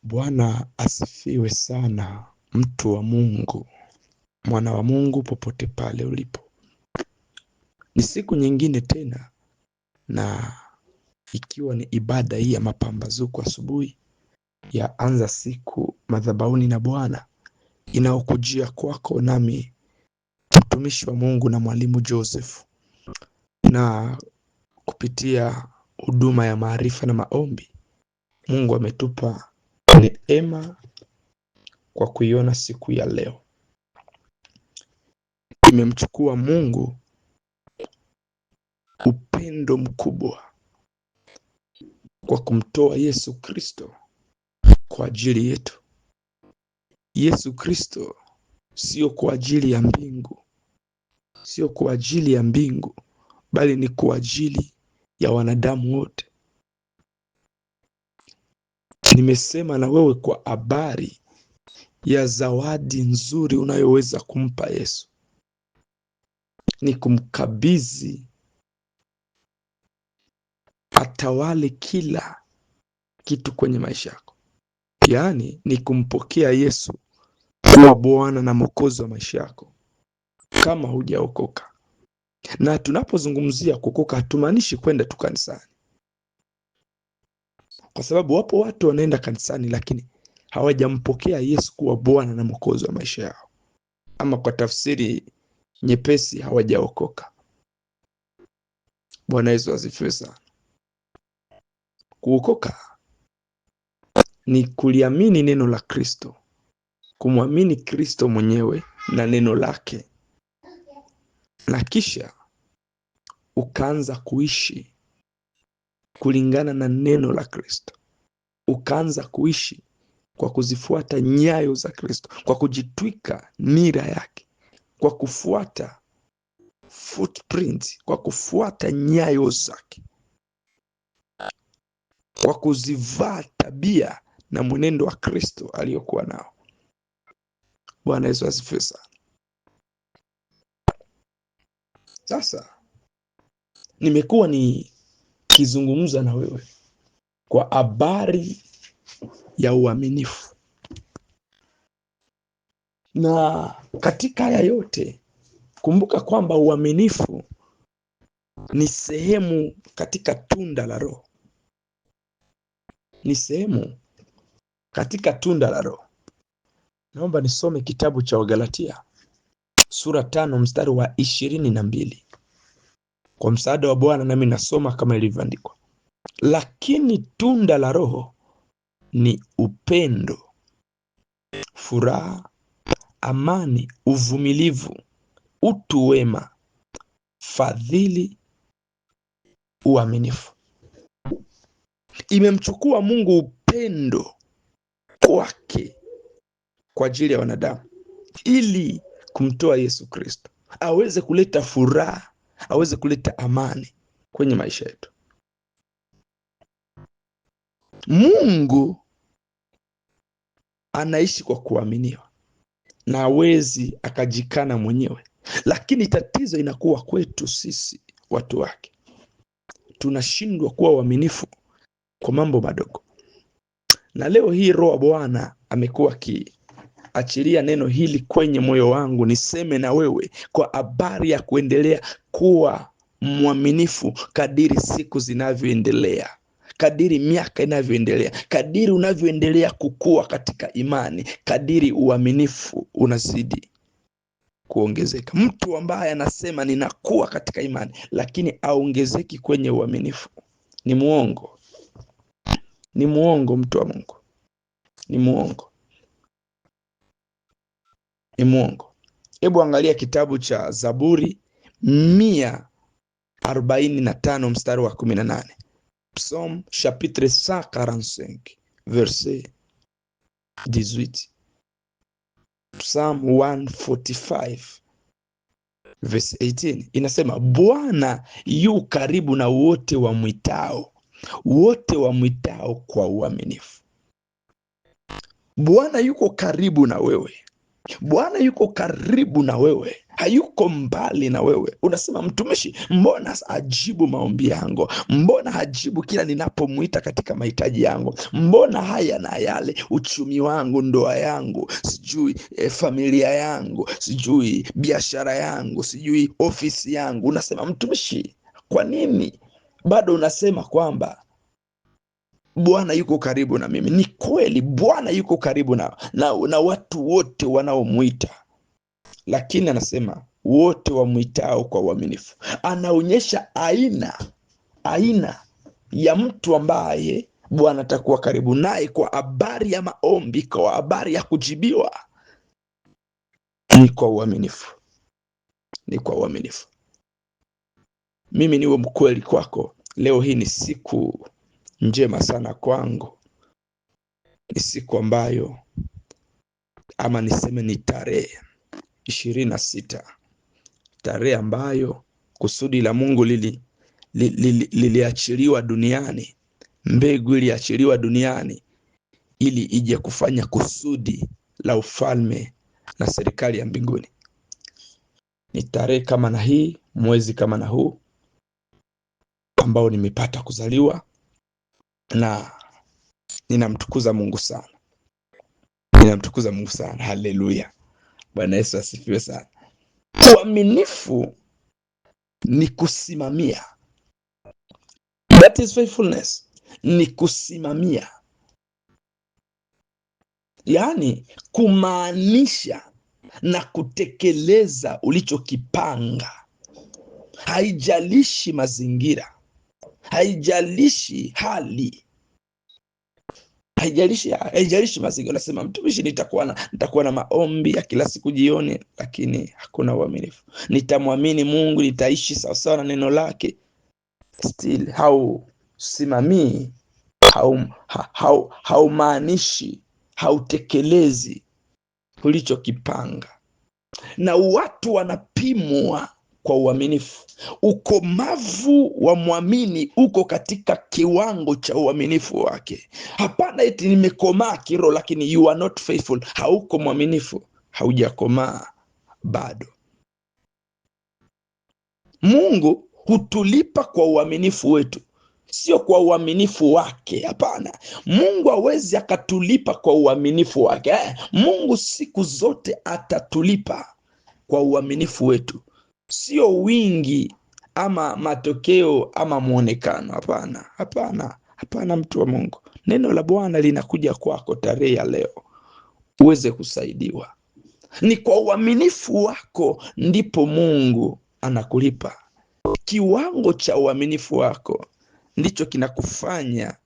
Bwana asifiwe sana, mtu wa Mungu, mwana wa Mungu, popote pale ulipo. Ni siku nyingine tena, na ikiwa ni ibada hii ya mapambazuko asubuhi ya anza siku madhabahuni na Bwana, inaokujia kwako nami mtumishi wa Mungu na mwalimu Joseph, na kupitia huduma ya maarifa na maombi, Mungu ametupa neema kwa kuiona siku ya leo. Imemchukua Mungu upendo mkubwa kwa kumtoa Yesu Kristo kwa ajili yetu. Yesu Kristo sio kwa ajili ya mbingu, sio kwa ajili ya mbingu, bali ni kwa ajili ya wanadamu wote. Nimesema na wewe kwa habari ya zawadi nzuri unayoweza kumpa Yesu, ni kumkabidhi atawale kila kitu kwenye maisha yako. Yaani ni kumpokea Yesu kuwa Bwana na Mwokozi wa maisha yako kama hujaokoka. Na tunapozungumzia kuokoka, hatumaanishi kwenda tu kanisani, kwa sababu wapo watu wanaenda kanisani lakini hawajampokea Yesu kuwa Bwana na Mwokozi wa maisha yao, ama kwa tafsiri nyepesi, hawajaokoka. Bwana Yesu asifiwe sana. Kuokoka ni kuliamini neno la Kristo, kumwamini Kristo mwenyewe na neno lake, na kisha ukaanza kuishi kulingana na neno la Kristo. Ukaanza kuishi kwa kuzifuata nyayo za Kristo, kwa kujitwika nira yake, kwa kufuata footprint, kwa kufuata nyayo zake, kwa kuzivaa tabia na mwenendo wa Kristo aliyokuwa nao. Bwana Yesu asifiwe sana. Sasa nimekuwa nikizungumza na wewe kwa habari ya uaminifu, na katika haya yote kumbuka kwamba uaminifu ni sehemu katika tunda la Roho. Ni sehemu katika tunda la Roho. Naomba nisome kitabu cha Wagalatia sura 5 mstari wa 22. Kwa msaada wa Bwana nami nasoma kama ilivyoandikwa. Lakini tunda la Roho ni upendo, furaha, amani, uvumilivu, utu wema, fadhili, uaminifu. Imemchukua Mungu upendo kwake kwa ajili ya wanadamu, ili kumtoa Yesu Kristo aweze kuleta furaha, aweze kuleta amani kwenye maisha yetu. Mungu anaishi kwa kuaminiwa na hawezi akajikana mwenyewe, lakini tatizo inakuwa kwetu sisi watu wake. Tunashindwa kuwa waaminifu kwa mambo madogo. Na leo hii Roho wa Bwana amekuwa akiachilia neno hili kwenye moyo wangu, niseme na wewe kwa habari ya kuendelea kuwa mwaminifu kadiri siku zinavyoendelea, kadiri miaka inavyoendelea, kadiri unavyoendelea kukua katika imani, kadiri uaminifu unazidi kuongezeka. Mtu ambaye anasema ninakuwa katika imani lakini aongezeki kwenye uaminifu ni muongo. Ni muongo, mtu wa Mungu. Ni muongo. Ni muongo. Hebu angalia kitabu cha Zaburi 145 mstari wa 18. Psalm chapitre 145 verset 18. Psalm 145 verse 18 inasema, Bwana yu karibu na wote wamwitao, wote wamwitao kwa uaminifu. Bwana yuko karibu na wewe Bwana yuko karibu na wewe, hayuko mbali na wewe. Unasema, mtumishi, mbona ajibu maombi yangu? Mbona hajibu kila ninapomwita katika mahitaji yangu? Mbona haya na yale, uchumi wangu, ndoa yangu, sijui familia yangu, sijui biashara yangu, sijui ofisi yangu. Unasema, mtumishi, kwa nini bado unasema kwamba Bwana yuko karibu na mimi? Ni kweli Bwana yuko karibu na watu wote wanaomwita, lakini anasema wote wamwitao kwa uaminifu. Anaonyesha aina ya mtu ambaye Bwana atakuwa karibu naye kwa habari ya maombi, kwa habari ya kujibiwa. Ni kwa uaminifu, ni kwa uaminifu. Mimi niwe mkweli kwako, leo hii ni siku njema sana kwangu. Ni siku ambayo, ama niseme ni tarehe 26, tarehe ambayo kusudi la Mungu liliachiliwa duniani. Mbegu iliachiliwa duniani ili ije kufanya kusudi la ufalme na serikali ya mbinguni. Ni tarehe kama na hii, mwezi kama na huu ambao nimepata kuzaliwa, na ninamtukuza Mungu sana. Ninamtukuza Mungu sana. Haleluya. Bwana Yesu asifiwe sana. Uaminifu ni kusimamia. That is faithfulness. Ni kusimamia. Yaani kumaanisha na kutekeleza ulichokipanga. Haijalishi mazingira, haijalishi hali, haijalishi mazingira. Unasema, mtumishi, nitakuwa na maombi ya kila siku jioni, lakini hakuna uaminifu. Nitamwamini Mungu, nitaishi sawasawa na neno lake, still hausimamii, haumaanishi, hautekelezi ulichokipanga. Na watu wanapimwa kwa uaminifu. Ukomavu wa mwamini uko katika kiwango cha uaminifu wake. Hapana eti nimekomaa kiroho lakini you are not faithful. Hauko mwaminifu, haujakomaa bado. Mungu hutulipa kwa uaminifu wetu, sio kwa uaminifu wake. Hapana, Mungu hawezi akatulipa kwa uaminifu wake. Mungu siku zote atatulipa kwa uaminifu wetu, sio wingi ama matokeo ama muonekano. Hapana, hapana, hapana, mtu wa Mungu. Neno la Bwana linakuja kwako tarehe ya leo uweze kusaidiwa. Ni kwa uaminifu wako ndipo Mungu anakulipa. Kiwango cha uaminifu wako ndicho kinakufanya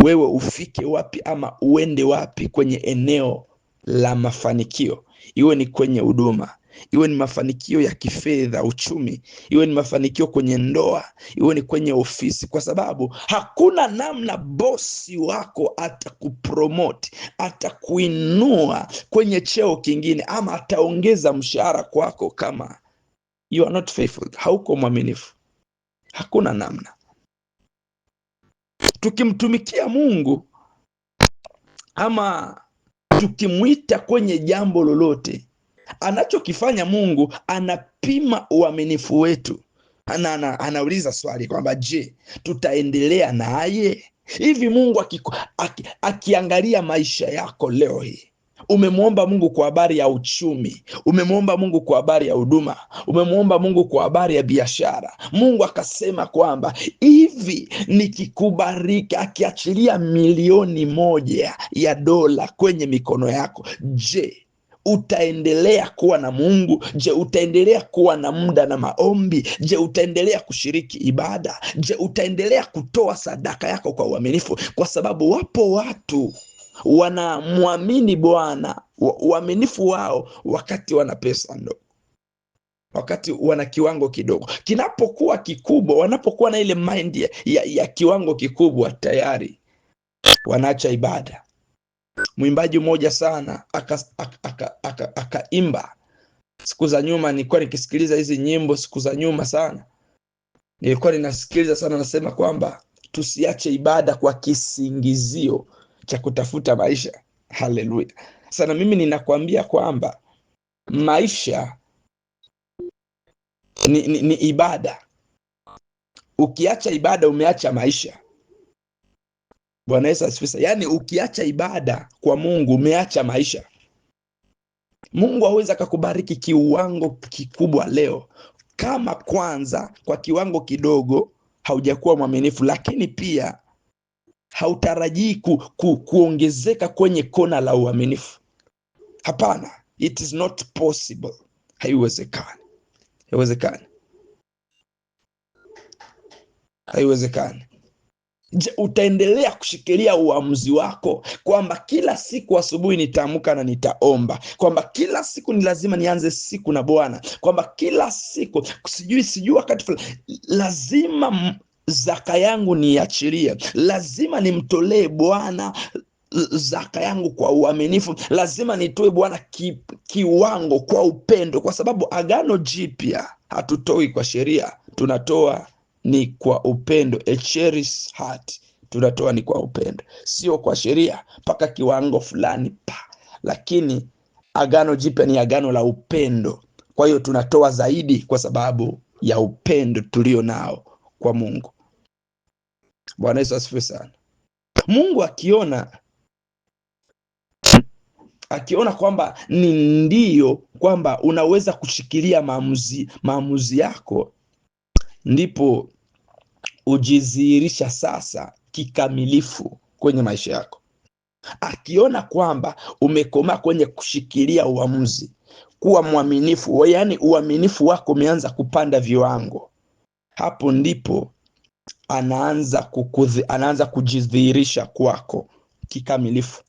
wewe ufike wapi ama uende wapi kwenye eneo la mafanikio. Iwe ni kwenye huduma, iwe ni mafanikio ya kifedha, uchumi, iwe ni mafanikio kwenye ndoa, iwe ni kwenye ofisi. Kwa sababu hakuna namna bosi wako atakupromote, atakuinua kwenye cheo kingine, ama ataongeza mshahara kwako kama you are not faithful. Hauko mwaminifu. Hakuna namna. Tukimtumikia Mungu ama tukimwita kwenye jambo lolote, anachokifanya Mungu anapima uaminifu wetu. Anauliza swali kwamba je, tutaendelea naye? Hivi Mungu akiangalia maisha yako leo hii, umemwomba Mungu kwa habari ya uchumi, umemwomba Mungu kwa habari ya huduma, umemwomba Mungu kwa habari ya biashara, Mungu akasema kwamba hivi nikikubariki, akiachilia $1,000,000 ya dola kwenye mikono yako, je, utaendelea kuwa na Mungu? Je, utaendelea kuwa na muda na maombi? Je, utaendelea kushiriki ibada? Je, utaendelea kutoa sadaka yako kwa uaminifu? Kwa sababu wapo watu wanamwamini Bwana, uaminifu wao wakati wana pesa ndogo, wakati wana kiwango kidogo. Kinapokuwa kikubwa, wanapokuwa na ile mind ya kiwango kikubwa, tayari wanaacha ibada. Mwimbaji mmoja sana akaimba siku za nyuma. Nilikuwa nikisikiliza hizi nyimbo siku za nyuma sana, nilikuwa ninasikiliza sana. Nasema kwamba tusiache ibada kwa kisingizio cha kutafuta maisha. Haleluya. Sana mimi ninakwambia kwamba maisha ni ibada. Ukiacha ibada umeacha maisha. Bwana Yesu asifiwe. Yaani ukiacha ibada kwa Mungu umeacha maisha. Mungu hawezi akakubariki kiwango kikubwa leo kama kwanza kwa kiwango kidogo haujakuwa mwaminifu, lakini pia hautarajii kuongezeka kwenye kona la uaminifu. Hapana, it is not possible. Haiwezekani. Je, utaendelea kushikilia uamuzi wako kwamba kila siku asubuhi nitaamka na nitaomba, kwamba kila siku ni lazima nianze siku na Bwana, kwamba kila siku sijui wakati fulani lazima zaka yangu niachilie, lazima nimtolee Bwana zaka yangu kwa uaminifu, lazima nitoe Bwana kiwango kwa upendo, kwa sababu agano jipya hatutoi kwa sheria, tunatoa ni kwa upendo. A cherished heart, tunatoa ni kwa upendo, sio kwa sheria mpaka kiwango fulani lakini agano jipya ni agano la upendo. Kwa hiyo tunatoa zaidi kwa sababu ya upendo tulio nao kwa Mungu. Bwana Yesu asifiwe sana. Mungu akiona kwamba ni ndio kwamba unaweza kushikilia maamuzi yako, ndipo ujidhihirisha sasa kikamilifu kwenye maisha yako. Akiona kwamba umekomaa kwenye kushikilia uamuzi, kuwa mwaminifu, yaani uaminifu wako umeanza kupanda viwango, hapo ndipo anaanza kujidhihirisha kwako kikamilifu.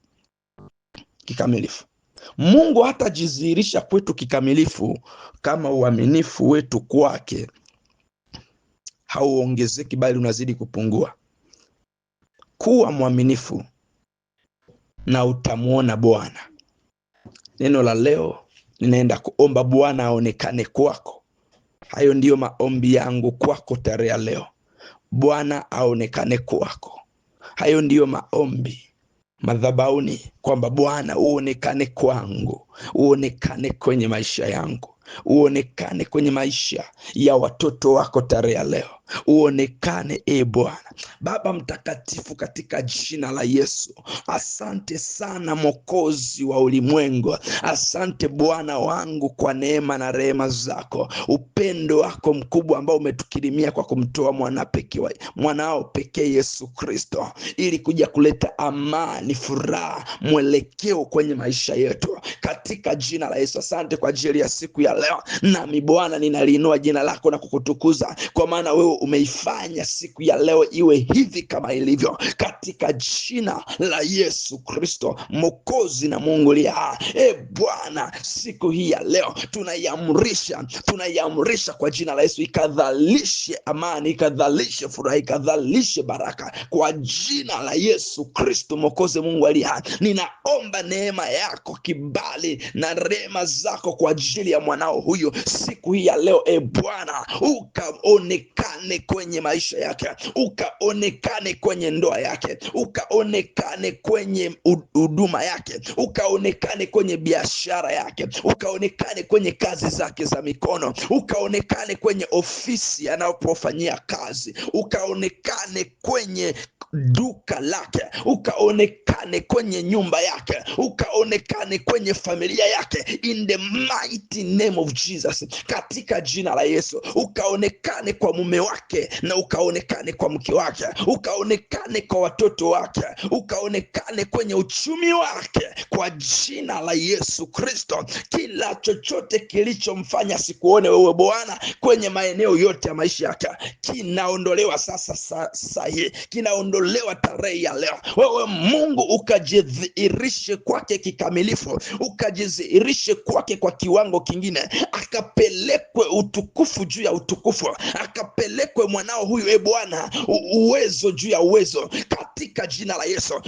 Mungu hatajidhihirisha kwetu kikamilifu kama uaminifu wetu kwake hauongezeki, bali unazidi kupungua. Kuwa mwaminifu na utamuona Bwana. Neno la leo ninaenda kuomba Bwana aonekane kwako. Hayo ndiyo maombi yangu kwako tarehe leo. Bwana aonekane kwako. Hayo ndiyo maombi madhabahuni, kwamba Bwana uonekane kwangu, uonekane kwenye maisha yangu, uonekane kwenye maisha ya watoto wako tarehe leo, uonekane Bwana. Baba mtakatifu, katika jina la Yesu, asante sana Mwokozi wa ulimwengu. Asante Bwana wangu kwa neema na rehema zako, upendo wako mkubwa ambao umetukirimia kwa kumtoa mwanao pekee Yesu Kristo, ili kuja kuleta amani, furaha, mwelekeo kwenye maisha yetu, katika jina la Yesu. Asante kwa ajili ya siku ya leo, nami Bwana ninaliinua jina lako na kukutukuza, kwa maana wewe umeifanya siku ya leo iwe hivi kama ilivyo, katika jina la Yesu Kristo, Mwokozi na Mungu aliye hai. Bwana, siku hii ya leo tunaiamrisha kwa jina la Yesu, ikadhalishe amani, ikadhalishe furaha, ikadhalishe baraka kwa jina la Yesu Kristo, Mwokozi Mungu aliye hai. Ninaomba neema yako, kibali na rehema zako kwa ajili ya mwanao huyu siku hii ya leo. Bwana, ukaonekane kwenye maisha yake, ukaonekane kwenye ndoa yake, ukaonekane kwenye huduma yake, ukaonekane kwenye biashara yake, ukaonekane kwenye kazi zake za mikono, ukaonekane kwenye ofisi anapofanyia kazi, ukaonekane kwenye duka lake, ukaonekane kwenye nyumba yake, ukaonekane kwenye familia yake, in the mighty name of Jesus, katika jina la Yesu. Ukaonekane kwa mume wake na ukaonekane kwa mke wake, ukaonekane kwa watoto wake, ukaonekane kwenye uchumi wake kwa jina la Yesu Kristo. Kila chochote kilichomfanya sikuone wewe Bwana kwenye maeneo yote ya maisha yake kinaondolewa sasa sahi, kinaondolewa tarehe ya leo. Wewe Mungu ukajidhihirishe kwake kikamilifu, ukajidhihirishe kwake kwa kiwango kingine, akapelekwe utukufu juu ya utukufu, akapelekwe mwanao huyu Bwana uwezo juu ya uwezo, katika jina la Yesu.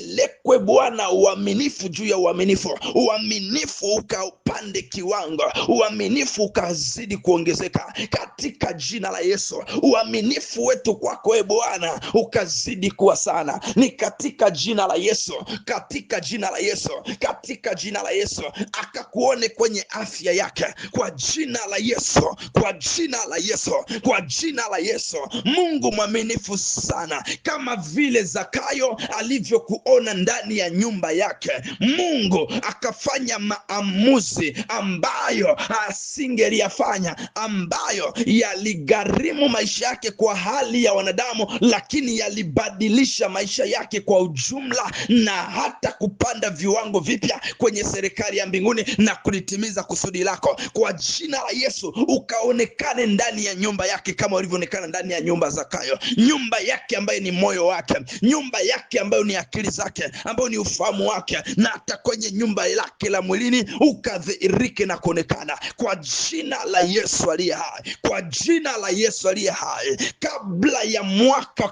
ukapelekwe Bwana uaminifu juu ya uaminifu, uaminifu ukapande kiwango, uaminifu ukazidi kuongezeka katika jina la Yesu. Uaminifu wetu kwako Bwana ukazidi kuwa sana, ni katika jina la Yesu, katika jina la Yesu, katika jina la Yesu. Akakuone kwenye afya yake kwa jina la Yesu, kwa jina la Yesu, kwa jina la Yesu. Mungu mwaminifu sana, kama vile Zakayo alivyokuona ndani ya nyumba yake, Mungu akafanya maamuzi ambayo asingeliyafanya, ambayo yaligharimu maisha yake kwa hali ya wanadamu, lakini yalibadilisha maisha yake kwa ujumla, na hata kupanda viwango vipya kwenye serikali ya mbinguni na kulitimiza kusudi lako. Kwa jina la Yesu ukaonekane ndani ya nyumba yake kama ulivyoonekana ndani ya nyumba Zakayo, nyumba yake ambayo ni moyo wake, nyumba yake ambayo ni akili zake, ambayo ni ufahamu wake, na hata kwenye nyumba lake la mwilini ukadhihirike na kuonekana kwa jina la Yesu aliye hai, kwa jina la Yesu aliye hai. Kabla ya mwaka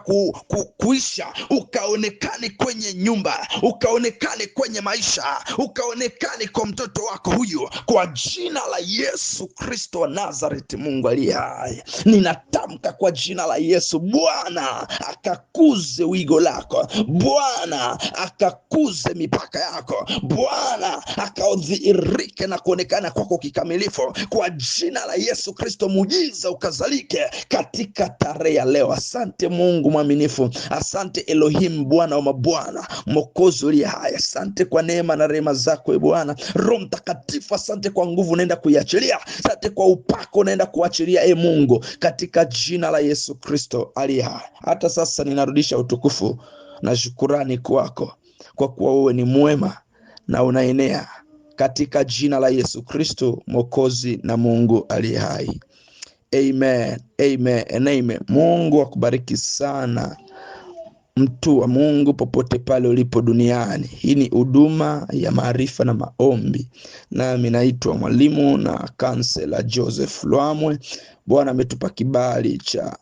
kuisha, ukaonekane kwenye nyumba, ukaonekane kwenye maisha, ukaonekane kwa mtoto wako huyu, kwa jina la Yesu Kristo wa Nazareti. Mungu aliye hai, ninatamka kwa jina la Yesu, Bwana akakuze wigo lako, Bwana akakuze mipaka yako, Bwana akaudhihirike na kuonekana kwako kikamilifu kwa jina la Yesu Kristo. Muujiza ukazalike katika tarehe ya leo. Asante Mungu mwaminifu, asante Elohim, Bwana wa mabwana, Mwokozi uliye hai. Asante kwa neema na rehema zako Bwana. Roho Mtakatifu, asante kwa nguvu unaenda kuiachilia, asante kwa upako unaenda kuachilia Mungu, katika jina la Yesu Kristo aliye hai. Hata sasa ninarudisha utukufu na shukurani kwako, kwa kuwa wewe ni mwema na unaenea, katika jina la Yesu Kristo Mwokozi na Mungu aliye hai. Amen, amen, amen. Mungu akubariki sana mtu wa Mungu popote pale ulipo duniani. Hii ni huduma ya maarifa na maombi, nami naitwa mwalimu na kansela Joseph Lwamwe. Bwana ametupa kibali cha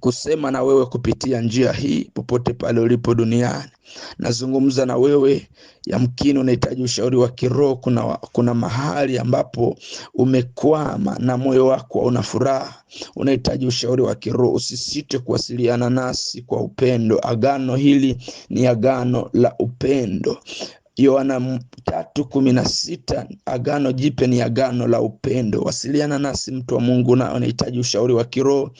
kusema na wewe kupitia njia hii popote pale ulipo duniani. Nazungumza na wewe, yamkini unahitaji ushauri wa kiroho. Kuna mahali ambapo umekwama na moyo wako hauna furaha, unahitaji ushauri wa kiroho. Usisite kuwasiliana nasi kwa upendo. Agano hili ni agano la upendo. Yohana 3:16, agano jipya ni agano la upendo. Wasiliana nasi mtu wa Mungu, na unahitaji ushauri wa kiroho,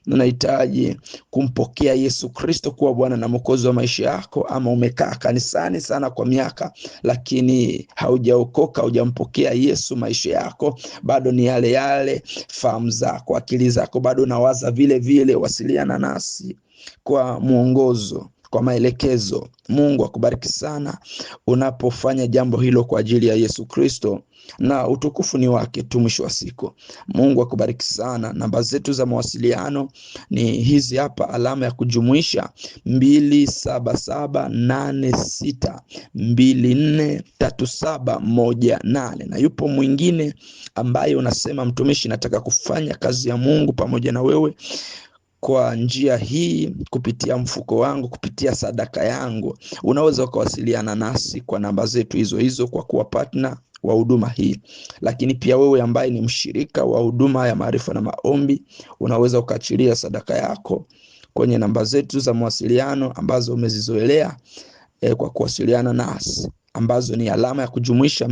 unahitaji kumpokea Yesu Kristo kuwa Bwana na Mwokozi wa maisha yako, ama umekaa kanisani sana kwa miaka lakini haujaokoka, hujampokea Yesu. Maisha yako bado ni yale yale, fahamu zako, akili zako bado nawaza vile vile. Wasiliana nasi kwa mwongozo, kwa maelekezo. Mungu akubariki sana unapofanya jambo hilo kwa ajili ya Yesu Kristo, na utukufu ni wake tu mwisho wa siku. Mungu akubariki sana. Namba zetu za mawasiliano ni hizi hapa, alama ya kujumuisha 27786243718. Na yupo mwingine ambaye unasema, mtumishi, nataka kufanya kazi ya Mungu pamoja na wewe kwa njia hii, kupitia mfuko wangu, kupitia sadaka yangu. Unaweza ukawasiliana nasi kwa namba zetu hizo hizo kwa kuwa partner wa huduma hii. Lakini pia wewe ambaye ni mshirika wa huduma ya maarifa na maombi, unaweza ukaachilia sadaka yako kwenye namba zetu za mawasiliano ambazo umezizoelea kwa kuwasiliana nasi, ambazo ni alama ya kujumuisha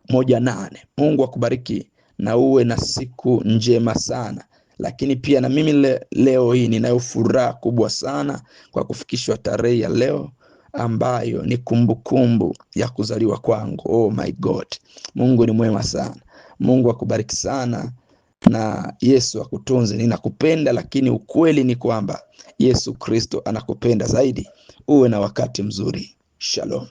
27786243718. Mungu akubariki na uwe na siku njema sana. Lakini pia na mimi leo hii ninayo furaha kubwa sana kwa kufikishwa tarehe ya leo, ambayo ni kumbukumbu ya kuzaliwa kwangu. Oh my God, Mungu ni mwema sana. Mungu akubariki sana na Yesu akutunze. Ninakupenda, lakini ukweli ni kwamba Yesu Kristo anakupenda zaidi. Uwe na wakati mzuri. Shalom.